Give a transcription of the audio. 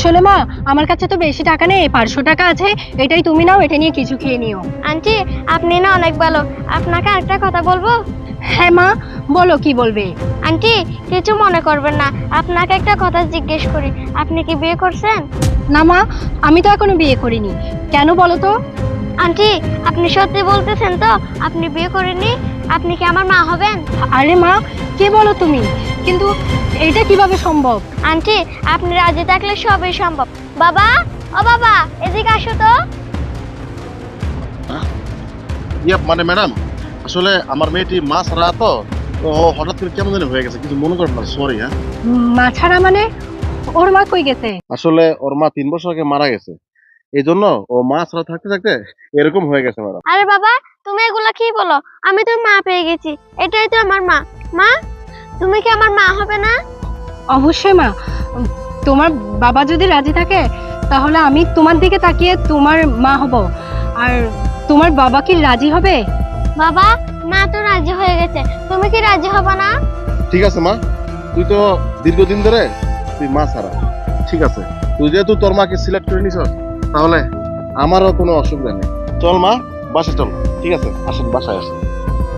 আসলে মা, আমার কাছে তো বেশি টাকা নেই, 500 টাকা আছে, এটাই তুমি নাও, এটা নিয়ে কিছু খেয়ে নিও। আন্টি আপনি না অনেক ভালো, আপনাকে একটা কথা বলবো? হ্যাঁ মা, বলো কি বলবে। আন্টি কিছু মনে করবেন না, আপনাকে একটা কথা জিজ্ঞেস করি, আপনি কি বিয়ে করছেন? না মা, আমি তো এখনো বিয়ে করিনি। কেন বলো তো? আন্টি আপনি সত্যি বলতেছেন তো আপনি বিয়ে করেননি? আপনি কি আমার মা হবেন? আরে মা, কি বলো তুমি? কিন্তু এটা কিভাবে সম্ভব? আন্টি আপনি রাজি থাকলে সবই সম্ভব। বাবা, ও বাবা, এদিকে আসো তো। মানে ম্যাডাম, আসলে আমার মেয়েটি মা ছাড়া তো, তো ও হঠাৎ করে কেমন জানি হয়ে গেছে, কিছু মনে করেন না, সরি। হ্যাঁ, মা ছাড়া মানে? ওর মা কই গেছে? আসলে ওর মা 3 বছর আগে মারা গেছে, এই জন্য ও মা ছাড়া থাকতে থাকতে এরকম হয়ে গেছে ম্যাডাম। আরে বাবা, তুমি এগুলা কি বলো? আমি তো মা পেয়ে গেছি, এটাই তো আমার মা। মা, তুমি কি আমার মা হবে না? অবশ্যই মা। তোমার বাবা যদি রাজি থাকে তাহলে আমি তোমার দিকে তাকিয়ে তোমার মা হব। আর তোমার বাবা কি রাজি হবে? বাবা, মা তো রাজি হয়ে গেছে, তুমি কি রাজি হবে না? ঠিক আছে মা, তুই তো দীর্ঘদিন ধরে তুই মা ছাড়া, ঠিক আছে, তুই যেহেতু তোর মাকে সিলেক্ট করে নিছ, তাহলে আমারও কোনো অসুবিধা নেই। চল মা, বাসায় চল। ঠিক আছে, আসেন, বাসায় আসেন।